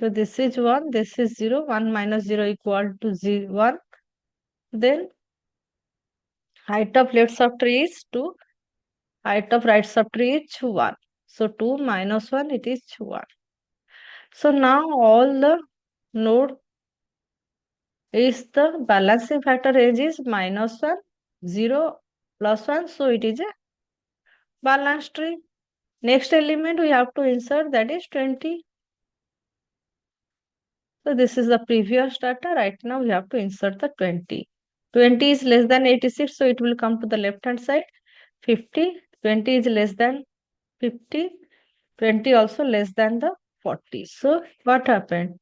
So this is 1, this is 0, 1 minus 0 equal to 0, 1. Then height of left subtree is 2, height of right subtree is 1. So 2 minus 1, it is 1. So now all the node is the balancing factor range is minus 1, 0, plus 1. So it is a balanced tree. Next element we have to insert, that is 20. So this is the previous data. Right now we have to insert the 20. 20 is less than 86, so it will come to the left hand side. 50, 20 is less than 50, 20 also less than the 40. So what happened?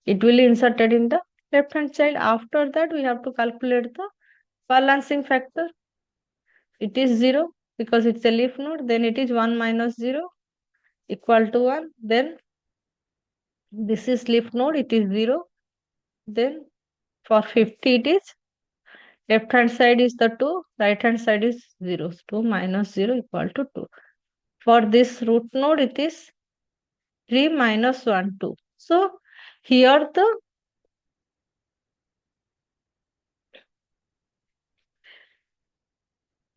It will inserted in the left hand side. After that we have to calculate the balancing factor. It is 0 because it's a leaf node. Then it is 1 minus 0 equal to 1. Then this is leaf node, it is 0. Then for 50 it is left hand side is the 2, right hand side is 0. 2 minus 0 equal to 2. For this root node it is 3 minus 1, 2. So here the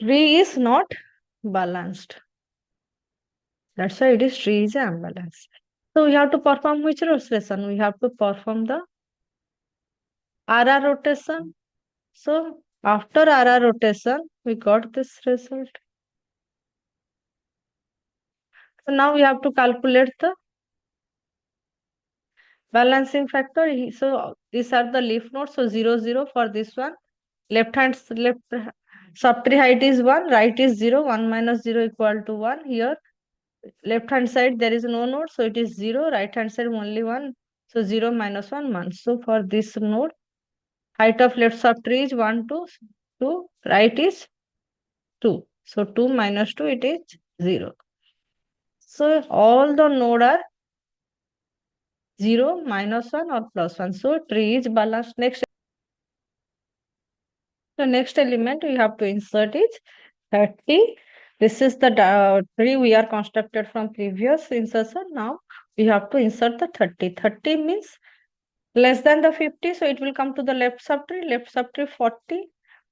tree is not balanced. That's why it is tree is unbalanced. So we have to perform which rotation? We have to perform the RR rotation. So after RR rotation, we got this result. So now we have to calculate the balancing factor. So these are the leaf nodes. So 0, 0 for this one. Left subtree height is 1, right is 0, 1 minus 0 equal to 1. Here left hand side there is no node, so it is 0, right hand side only 1. So 0 minus 1, 1. So for this node, height of left subtree is 1, 2, 2, right is 2. So 2 minus 2, it is 0. So all the node are 0, minus 1 or plus 1. So tree is balanced. The next element we have to insert is 30. This is the tree we are constructed from previous insertion. Now we have to insert the 30. 30 means less than the 50. So it will come to the left subtree. Left subtree 40.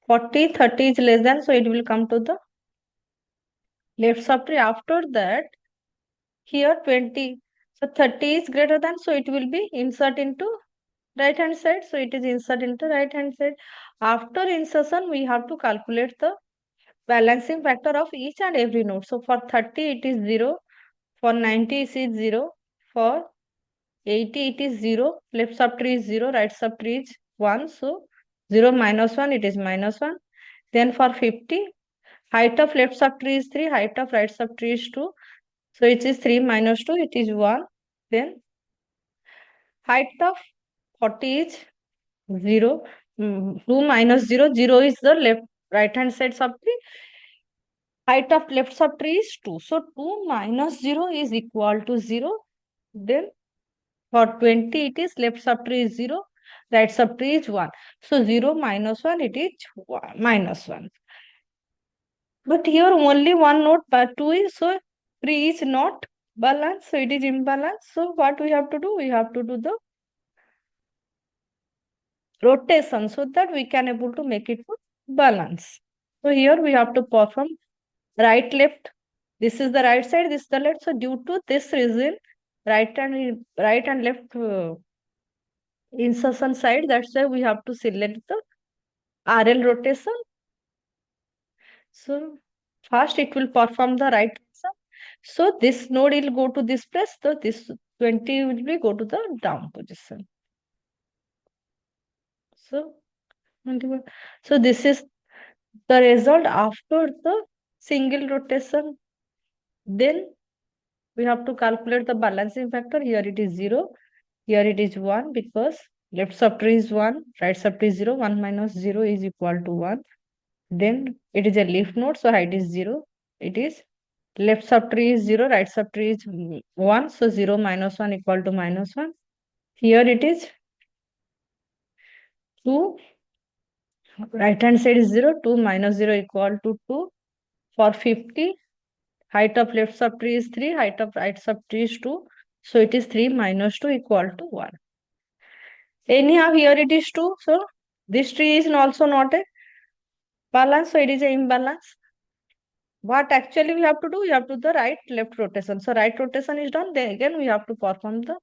40, 30 is less than. So it will come to the left subtree. After that, here 20. So 30 is greater than. So it will be insert into right hand side. So it is insert into right hand side. After insertion, we have to calculate the balancing factor of each and every node. So for 30 it is 0, for 90 it is 0, for 80 it is 0, left subtree is 0, right subtree is 1. So 0 minus 1, it is minus 1. Then for 50, height of left subtree is 3, height of right subtree is 2. So it is 3 minus 2, it is 1. Then height of 40 is 0. 2 minus 0, 0 is the right hand side subtree. Height of left subtree is 2. So 2 minus 0 is equal to 0. Then for 20 it is left subtree is 0, right subtree is 1. So 0 minus 1, it is 1, minus 1. But here only one node but 2 is, so 3 is not balanced, so it is imbalanced. So what we have to do? We have to do the rotation so that we can able to make it balance. So here we have to perform right left. This is the right side, this is the left. So due to this reason, right and left insertion side, that's why we have to select the RL rotation. So first it will perform the right rotation. So this node will go to this place, so this 20 will be go to the down position. So 21. So this is the result after the single rotation. Then we have to calculate the balancing factor. Here it is 0. Here it is 1 because left subtree is 1, right subtree is 0. 1 minus 0 is equal to 1. Then it is a leaf node, so height is 0. It is left subtree is 0, right subtree is 1. So 0 minus 1 equal to minus 1. Here it is 2. Right hand side is 0. 2 minus 0 equal to 2. For 50, height of left subtree is 3, height of right subtree is 2. So it is 3 minus 2 equal to 1. Anyhow, here it is 2. So this tree is also not a balance. So it is an imbalance. What actually we have to do? We have to do the right left rotation. So right rotation is done. Then again we have to perform the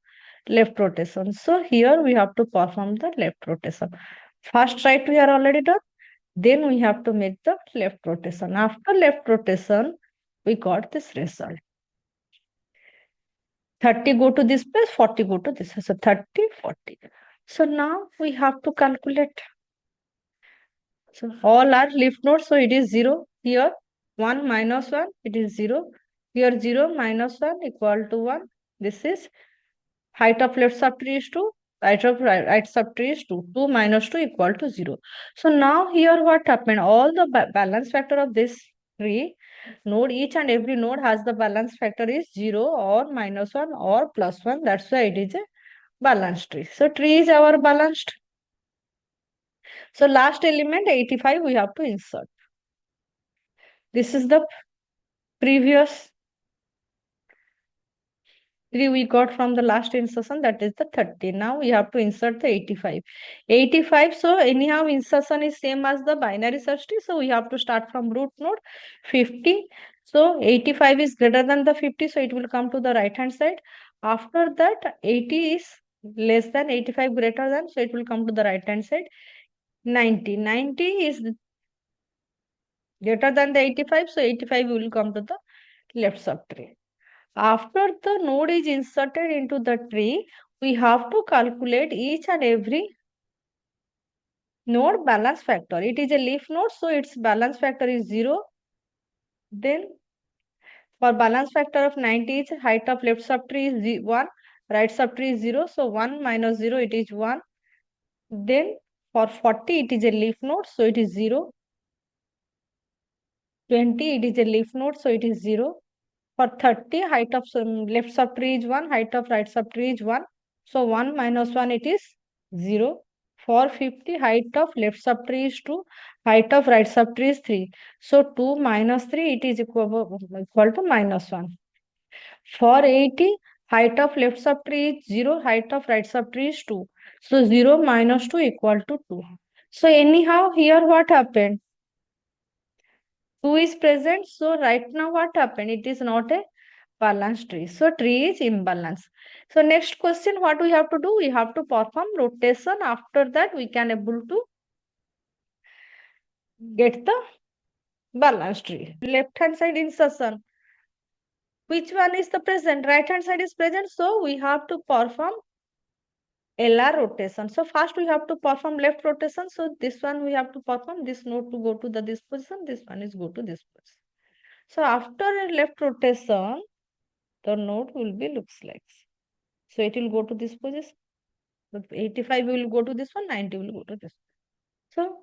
left rotation. So here we have to perform the left rotation. First right we are already done. Then we have to make the left rotation. After left rotation, we got this result. 30 go to this place, 40 go to this. So 30, 40. So now we have to calculate. So all are leaf nodes. So it is 0 here. 1 minus 1, it is 0. Here 0 minus 1 equal to 1. This is height of left subtree is 2. Height of right subtree is 2. 2 minus 2 equal to 0. So now here what happened? All the balance factor of this tree node, each and every node has the balance factor is 0 or minus 1 or plus 1. That's why it is a balanced tree. So tree is our balanced. So last element 85 we have to insert. This is the previous tree we got from the last insertion, that is the 30. Now we have to insert the 85. 85, so anyhow insertion is same as the binary search tree. So we have to start from root node 50. So 85 is greater than the 50, so it will come to the right hand side. After that 80 is less than 85 greater than, so it will come to the right hand side. 90. 90 is greater than the 85, so 85 will come to the left subtree. After the node is inserted into the tree, we have to calculate each and every node balance factor. It is a leaf node, so its balance factor is 0. Then for balance factor of 90, its height of left subtree is 1, right subtree is 0. So 1 minus 0, it is 1. Then for 40, it is a leaf node, so it is 0. 20, it is a leaf node, so it is 0. For 30, height of left subtree is 1, height of right subtree is 1. So 1 minus 1, it is 0. For 50, height of left subtree is 2, height of right subtree is 3. So 2 minus 3, it is equal to minus 1. For 80, height of left subtree is 0, height of right subtree is 2. So 0 minus 2 equal to 2. So anyhow, here what happened? 2 is present. So right now what happened? It is not a balanced tree. So tree is imbalanced. So next question, what we have to do? We have to perform rotation. After that, we can able to get the balanced tree. Left hand side insertion. Which one is the present? Right hand side is present. So we have to perform LR rotation. So first we have to perform left rotation. So this one we have to perform this node to go to the this position. This one is go to this position. So after a left rotation, the node will be looks like. So it will go to this position. So 85 will go to this one, 90 will go to this. So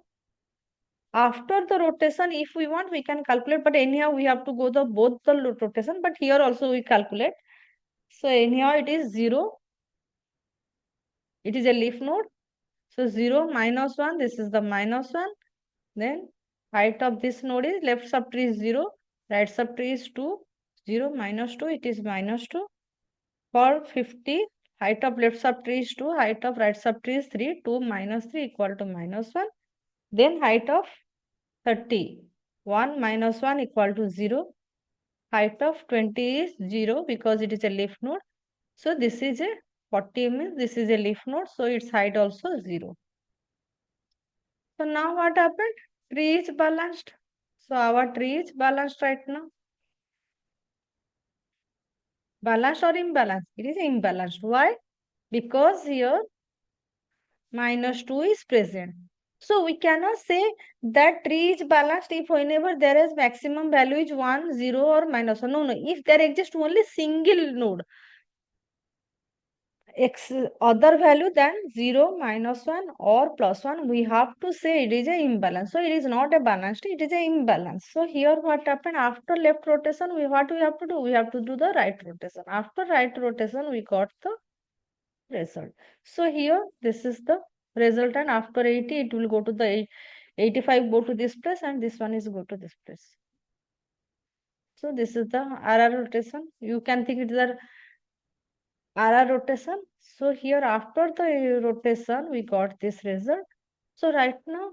after the rotation, if we want, we can calculate, but anyhow, we have to go the both the rotation, but here also we calculate. So anyhow, it is 0. It is a leaf node. So 0 minus 1, this is the minus 1. Then height of this node is left subtree is 0, right subtree is 2. 0 minus 2, it is minus 2. For 50, height of left subtree is 2, height of right subtree is 3. 2 minus 3 equal to minus 1. Then height of 30. 1 minus 1 equal to 0. Height of 20 is 0 because it is a leaf node. So this is a 40 means this is a leaf node. So its height also 0. So now what happened? Tree is balanced. So our tree is balanced right now. Balanced or imbalanced? It is imbalanced. Why? Because here minus 2 is present. So we cannot say that tree is balanced if whenever there is maximum value is 1, 0 or minus 1. No, no. If there exists only single node, x other value than 0, minus 1 or plus 1, we have to say it is a imbalance. So it is not a balanced, it is a imbalance. So here what happened after left rotation, what we have to do? We have to do the right rotation. After right rotation, we got the result. So here this is the result, and after 80 it will go to the 85 go to this place, and this one is go to this place. So this is the RR rotation. You can think it is a RR rotation. So here after the rotation, we got this result. So right now,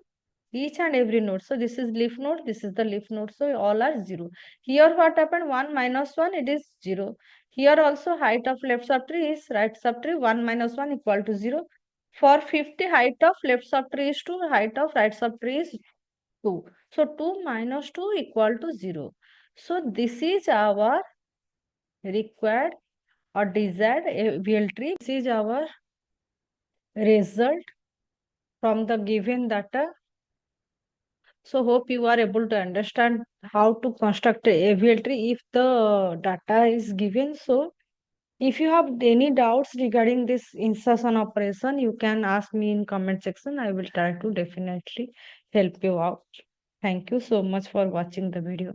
each and every node. So this is leaf node, this is the leaf node. So all are 0. Here what happened? 1 minus 1, it is 0. Here also height of left subtree is right subtree 1 minus 1 equal to 0. For 50, height of left subtree is 2, height of right subtree is 2. So 2 minus 2 equal to 0. So this is our required or desired AVL tree. This is our result from the given data. So hope you are able to understand how to construct a AVL tree if the data is given. So if you have any doubts regarding this insertion operation, you can ask me in comment section. I will try to definitely help you out. Thank you so much for watching the video.